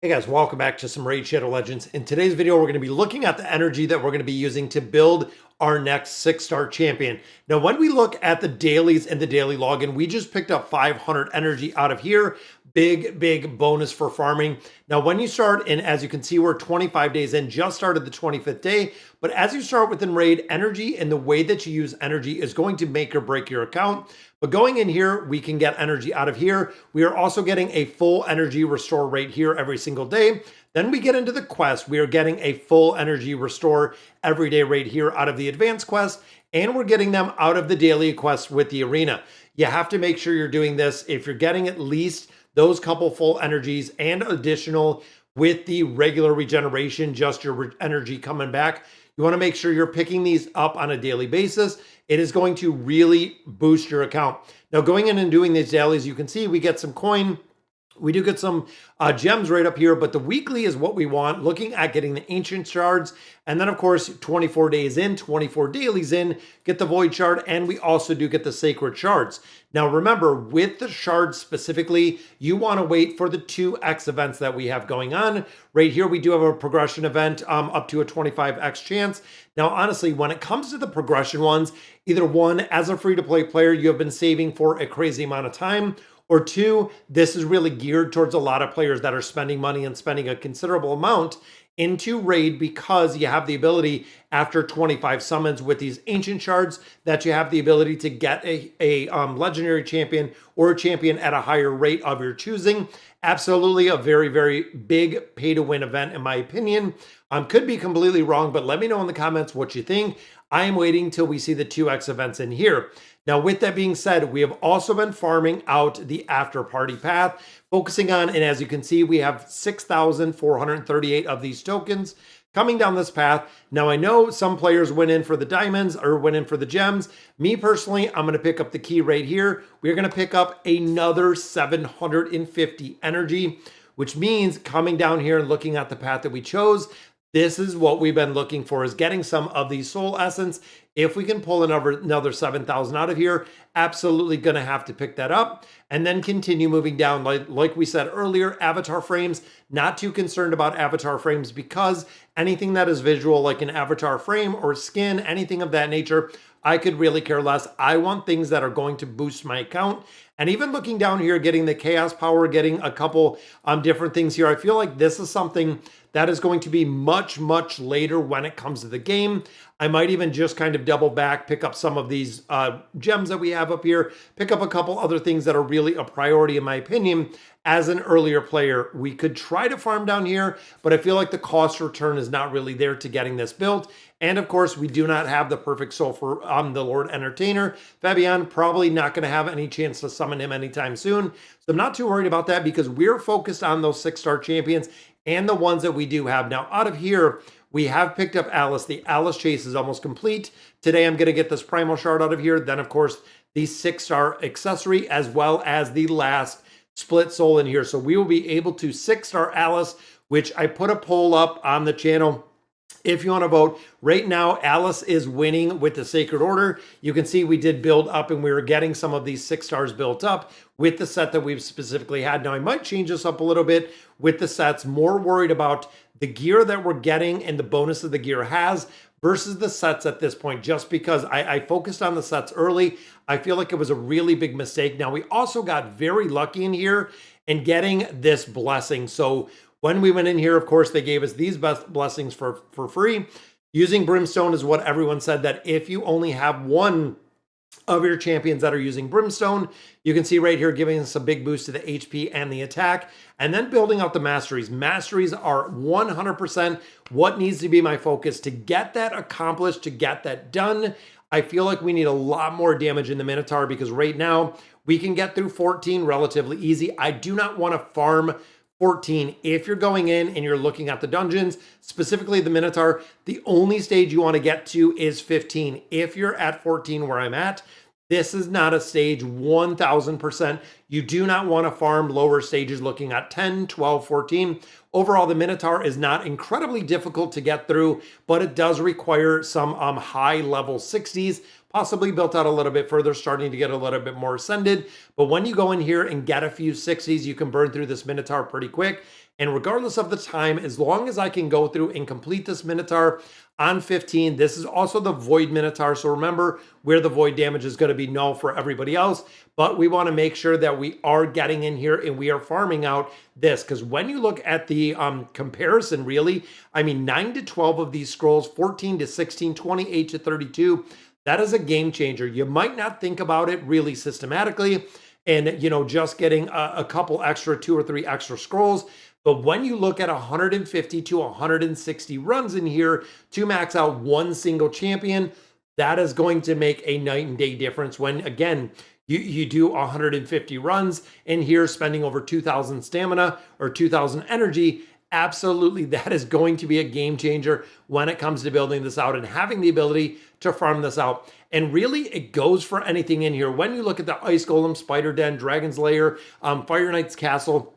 Hey guys, welcome back to some Raid Shadow Legends. In today's video, we're going to be looking at the energy that we're going to be using to build our next 6-star champion. Now, when we look at the dailies and the daily login, we just picked up 500 energy out of here. Big bonus for farming. Now, when you start, and as you can see, we're 25 days in, just started the 25th day. But as you start within Raid, energy and the way that you use energy is going to make or break your account. But going in here, we can get energy out of here. We are also getting a full energy restore rate here every single day. Then we get into the quest. We are getting a full energy restore every day rate here out of the advanced quest. And we're getting them out of the daily quest with the arena. You have to make sure you're doing this. If you're getting at least those couple full energies and additional with the regular regeneration, just your energy coming back, you want to make sure you're picking these up on a daily basis. It is going to really boost your account. Now, going in and doing these dailies, you can see we get some coin. We do get some gems right up here, but the weekly is what we want, looking at getting the ancient shards. And then, of course, 24 days in, 24 dailies in, get the void shard, and we also do get the sacred shards. Now, remember, with the shards specifically, you want to wait for the 2x events that we have going on. Right here, we do have a progression event up to a 25x chance. Now, honestly, when it comes to the progression ones, either one, as a free-to-play player, you have been saving for a crazy amount of time, or two, this is really geared towards a lot of players that are spending money and spending a considerable amount into Raid, because you have the ability after 25 summons with these ancient shards that you have the ability to get a legendary champion or a champion at a higher rate of your choosing. Absolutely a very big pay to win event in my opinion. Could be completely wrong, but let me know in the comments what you think. I am waiting till we see the 2x events in here. Now, with that being said, we have also been farming out the after party path, focusing on, and as you can see, we have 6,438 of these tokens coming down this path. Now, I know some players went in for the diamonds or went in for the gems. Me personally, I'm going to pick up the key right here. We're going to pick up another 750 energy, which means coming down here and looking at the path that we chose, this is what we've been looking for, is getting some of the soul essence. If we can pull another 7,000 out of here, absolutely going to have to pick that up and then continue moving down. Like we said earlier, avatar frames, not too concerned about avatar frames, because anything that is visual, like an avatar frame or skin, anything of that nature, I could really care less. I want things that are going to boost my account. And even looking down here, getting the chaos power, getting a couple different things here, I feel like this is something that is going to be much later when it comes to the game. I might even just kind of double back, pick up some of these gems that we have up here, pick up a couple other things that are really a priority in my opinion. As an earlier player, we could try to farm down here, but I feel like the cost return is not really there to getting this built. And of course, we do not have the perfect soul for the Lord Entertainer. Fabian, probably not going to have any chance to summon him anytime soon. So I'm not too worried about that, because we're focused on those 6-star champions and the ones that we do have. Now, out of here, we have picked up Alice. The Alice chase is almost complete. Today, I'm going to get this primal shard out of here. Then, of course, the 6-star accessory, as well as the last split soul in here. So we will be able to 6-star Alice, which I put a poll up on the channel. If you want to vote, right now, Alice is winning with the Sacred Order. You can see we did build up, and we were getting some of these 6 stars built up with the set that we've specifically had. Now, I might change this up a little bit with the sets, more worried about the gear that we're getting and the bonus that the gear has versus the sets at this point, just because I focused on the sets early. I feel like it was a really big mistake. Now, we also got very lucky in here in getting this blessing. So when we went in here, of course, they gave us these best blessings for free. Using Brimstone is what everyone said, that if you only have one of your champions that are using Brimstone, you can see right here giving us a big boost to the HP and the attack, and then building out the masteries. Masteries are 100% what needs to be my focus to get that accomplished, to get that done. I feel like we need a lot more damage in the Minotaur, because right now we can get through 14 relatively easy. I do not want to farm 14. If you're going in and you're looking at the dungeons, specifically the Minotaur, the only stage you want to get to is 15. If you're at 14 where I'm at, this is not a stage 1000%. You do not want to farm lower stages looking at 10, 12, 14. Overall, the Minotaur is not incredibly difficult to get through, but it does require some high level 60s, possibly built out a little bit further, starting to get a little bit more ascended. But when you go in here and get a few 60s, you can burn through this Minotaur pretty quick. And regardless of the time, as long as I can go through and complete this Minotaur on 15, this is also the Void Minotaur. So remember where the Void damage is going to be null for everybody else. But we want to make sure that we are getting in here and we are farming out this. Because when you look at the comparison, really, I mean, 9 to 12 of these scrolls, 14 to 16, 28 to 32, that is a game changer. You might not think about it really systematically and, you know, just getting a couple extra, 2 or 3 extra scrolls. But when you look at 150 to 160 runs in here to max out one single champion, that is going to make a night and day difference when, again, you do 150 runs in here, spending over 2,000 stamina or 2,000 energy. Absolutely, that is going to be a game changer when it comes to building this out and having the ability to farm this out. And really, it goes for anything in here. When you look at the Ice Golem, Spider Den, Dragon's Lair, Fire Knight's Castle,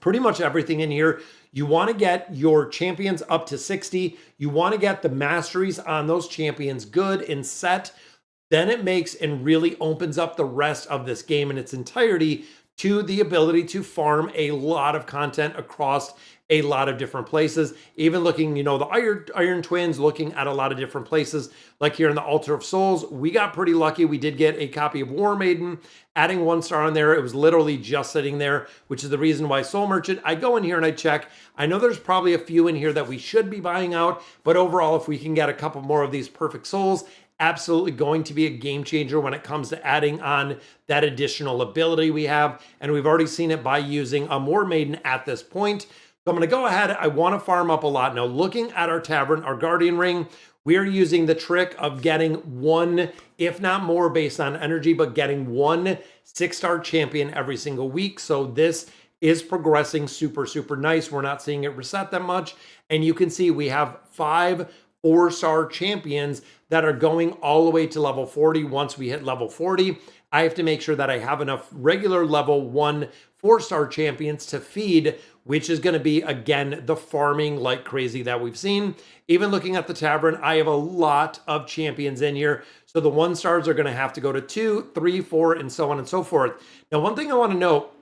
pretty much everything in here, you want to get your champions up to 60. You want to get the masteries on those champions good and set. Then it makes and really opens up the rest of this game in its entirety to the ability to farm a lot of content across a lot of different places. Even looking, you know, the Iron Twins, looking at a lot of different places, like here in the Altar of Souls, we got pretty lucky. We did get a copy of War Maiden, adding 1 star on there. It was literally just sitting there, which is the reason why Soul Merchant, I go in here and I check. I know there's probably a few in here that we should be buying out, but overall, if we can get a couple more of these perfect souls, absolutely going to be a game changer when it comes to adding on that additional ability we have. And we've already seen it by using a War Maiden at this point. So I'm going to go ahead. I want to farm up a lot. Now, looking at our tavern, our Guardian Ring, we are using the trick of getting 1, if not more based on energy, but getting 1 6-star champion every single week. So this is progressing super, super nice. We're not seeing it reset that much. And you can see we have 5 4-star champions that are going all the way to level 40. Once we hit level 40, I have to make sure that I have enough regular level 1 4-star champions to feed, which is going to be, again, the farming like crazy that we've seen. Even looking at the tavern, I have a lot of champions in here. So the 1 stars are going to have to go to 2, 3, 4, and so on and so forth. Now, one thing I want to note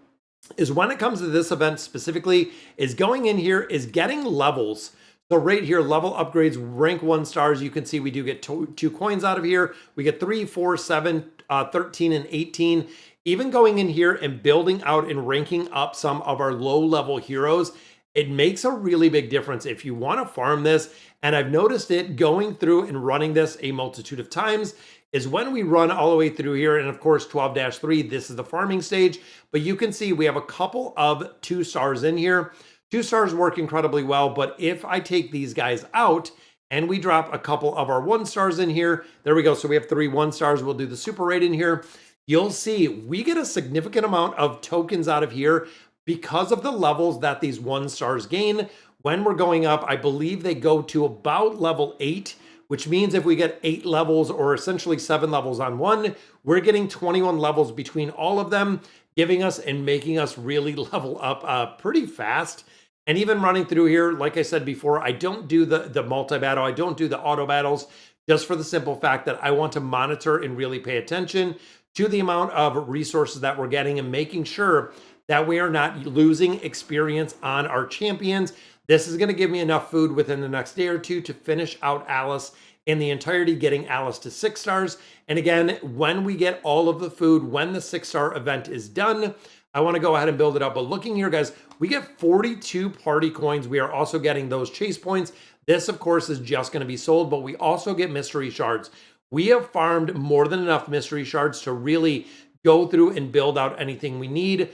is when it comes to this event specifically, is going in here is getting levels. So right here, level upgrades, rank 1 stars. You can see we do get 2 coins out of here. We get 3, 4, 7, 13, and 18. Even going in here and building out and ranking up some of our low-level heroes, it makes a really big difference if you want to farm this. And I've noticed it going through and running this a multitude of times is when we run all the way through here. And of course, 12-3, this is the farming stage. But you can see we have a couple of 2 stars in here. 2 stars work incredibly well. But if I take these guys out and we drop a couple of our 1 stars in here, there we go. So we have 3 1 stars. We'll do the super raid in here. You'll see we get a significant amount of tokens out of here because of the levels that these 1 stars gain. When we're going up, I believe they go to about level 8, which means if we get 8 levels or essentially 7 levels on one, we're getting 21 levels between all of them, giving us and making us really level up pretty fast. And even running through here, like I said before, I don't do the multi-battle. I don't do the auto battles just for the simple fact that I want to monitor and really pay attention to the amount of resources that we're getting and making sure that we are not losing experience on our champions. This is going to give me enough food within the next day or 2 to finish out Alice in the entirety, getting Alice to 6 stars. And again, when we get all of the food, when the 6-star event is done, I want to go ahead and build it up. But looking here, guys, we get 42 party coins. We are also getting those chase points. This, of course, is just going to be sold, but we also get mystery shards. We have farmed more than enough mystery shards to really go through and build out anything we need.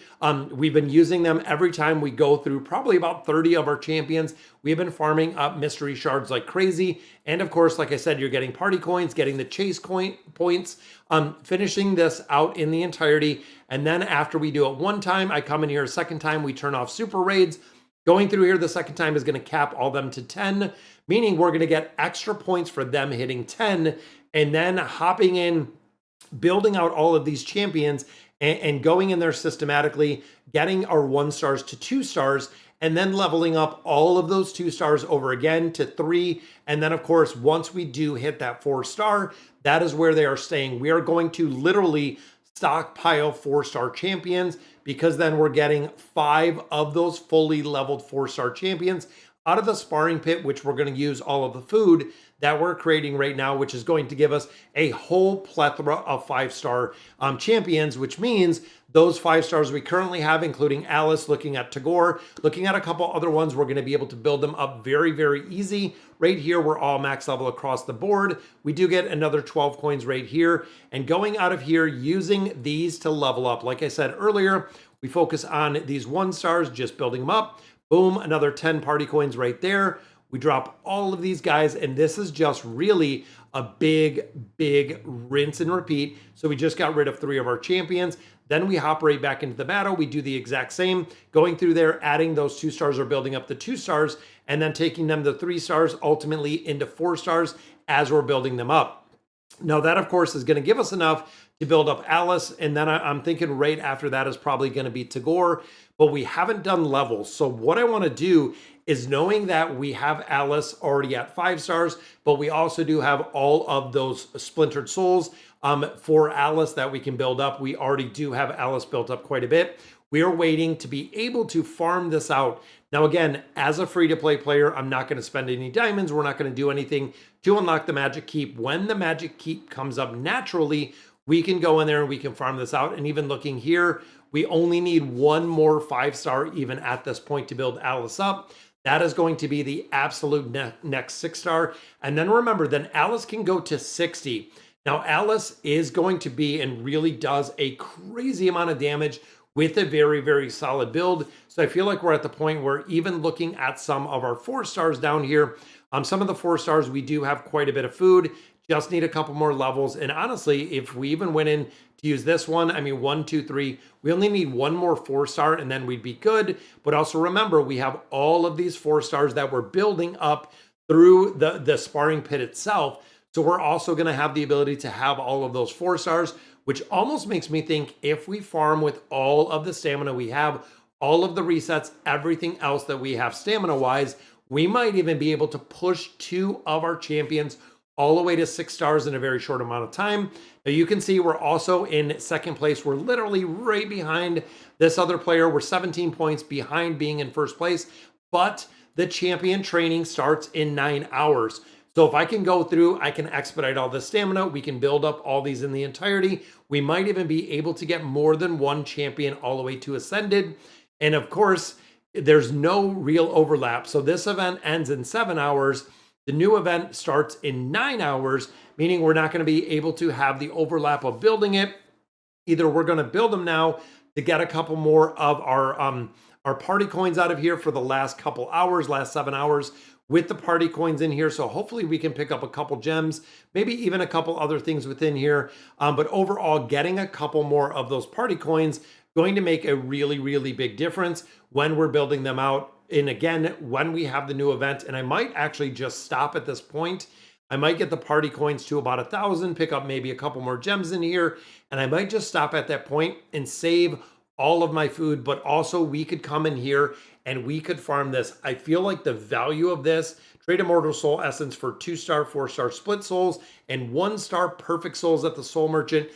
We've been using them every time we go through probably about 30 of our champions. We've been farming up mystery shards like crazy. And of course, like I said, you're getting party coins, getting the chase points, finishing this out in the entirety. And then after we do it 1 time, I come in here a 2nd time, we turn off super raids. Going through here the 2nd time is going to cap all them to 10, meaning we're going to get extra points for them hitting 10, and then hopping in, building out all of these champions and going in there systematically, getting our 1 stars to 2 stars. and then leveling up all of those 2 stars over again to 3. And then, of course, once we do hit that 4-star, that is where they are staying. We are going to literally stockpile 4-star champions, because then we're getting 5 of those fully leveled 4-star champions out of the sparring pit, which we're going to use all of the food that we're creating right now, which is going to give us a whole plethora of 5-star champions, which means those 5 stars we currently have, including Alice, looking at Tagore, looking at a couple other ones, we're going to be able to build them up very, very easy. Right here, we're all max level across the board. We do get another 12 coins right here. And going out of here, using these to level up. Like I said earlier, we focus on these 1-stars, just building them up. Boom, another 10 party coins right there. We drop all of these guys, and this is just really a big, big rinse and repeat. So we just got rid of 3 of our champions. Then we hop right back into the battle. We do the exact same, going through there, adding those 2 stars or building up the 2 stars, and then taking them to 3 stars, ultimately into 4 stars as we're building them up. Now that, of course, is going to give us enough to build up Alice, and then I'm thinking right after that is probably going to be Tagore, but we haven't done levels. So what I want to do is, knowing that we have Alice already at 5 stars, but we also do have all of those splintered souls for Alice that we can build up. We already do have Alice built up quite a bit. We are waiting to be able to farm this out. Now, again, as a free-to-play player, I'm not going to spend any diamonds. We're not going to do anything to unlock the magic keep. When the magic keep comes up naturally, we can go in there and we can farm this out. And even looking here, we only need 1 more 5-star even at this point to build Alice up. That is going to be the absolute next 6-star. And then remember, then Alice can go to 60. Now, Alice is going to be, and really does, a crazy amount of damage with a very, very solid build. So I feel like we're at the point where, even looking at some of our 4-stars down here, some of the 4-stars, we do have quite a bit of food, just need a couple more levels. And honestly, if we even went in to use this one, I mean, 1, 2, 3, we only need 1 more 4-star and then we'd be good. But also remember, we have all of these 4-stars that we're building up through the sparring pit itself. So we're also going to have the ability to have all of those 4-stars, which almost makes me think, if we farm with all of the stamina we have, all of the resets, everything else that we have stamina-wise, we might even be able to push 2 of our champions all the way to 6 stars in a very short amount of time. Now you can see we're also in 2nd place. We're literally right behind this other player. We're 17 points behind being in 1st place, but the champion training starts in 9 hours. So if I can go through, I can expedite all the stamina. We can build up all these in the entirety. We might even be able to get more than 1 champion all the way to Ascended. And of course, there's no real overlap. So this event ends in 7 hours. The new event starts in 9 hours, meaning we're not going to be able to have the overlap of building it. Either we're going to build them now to get a couple more of our party coins out of here for the last couple hours, last 7 hours, with the party coins in here. So hopefully we can pick up a couple gems, maybe even a couple other things within here. But overall, getting a couple more of those party coins going to make a really, really big difference when we're building them out. And again, when we have the new event, and I might actually just stop at this point. I might get the party coins to about 1,000, pick up maybe a couple more gems in here, and I might just stop at that point and save all of my food. But also, we could come in here and we could farm this. I feel like the value of this, trade Immortal Soul Essence for 2-star, 4-star split souls, and 1-star perfect souls at the Soul Merchant.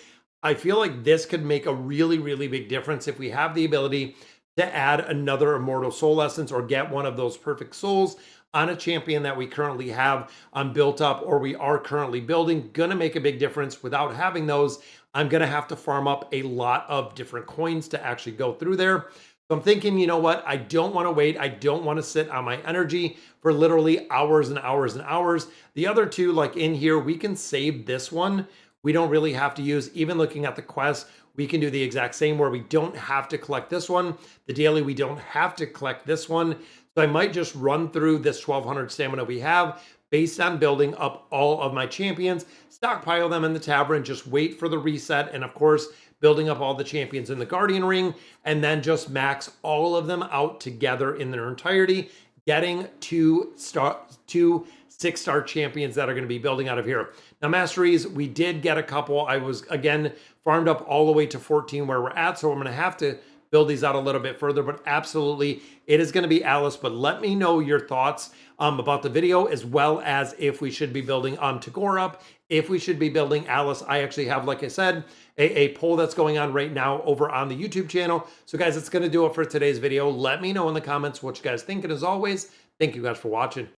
I feel like this could make a really, really big difference if we have the ability to add another Immortal Soul Essence or get one of those perfect souls on a champion that we currently have built up, or we are currently building. Gonna make a big difference. Without having those, I'm gonna have to farm up a lot of different coins to actually go through there. So I'm thinking, you know what? I don't want to wait. I don't want to sit on my energy for literally hours and hours and hours. The other two, like in here, we can save this one. We don't really have to use, even looking at the quest, we can do the exact same where we don't have to collect this one. The daily, we don't have to collect this one. So I might just run through this 1,200 stamina we have based on building up all of my champions, stockpile them in the tavern, just wait for the reset, and of course, building up all the champions in the Guardian Ring, and then just max all of them out together in their entirety, getting 2 6-star champions that are going to be building out of here. Now, masteries, we did get a couple. I was, again, farmed up all the way to 14 where we're at, so I'm going to have to build these out a little bit further, but absolutely it is going to be Alice. But let me know your thoughts about the video, as well as if we should be building Tagore up, if we should be building Alice. I actually have, like I said, a poll that's going on right now over on the YouTube channel. So guys, it's going to do it for today's video. Let me know in the comments what you guys think. And as always, thank you guys for watching.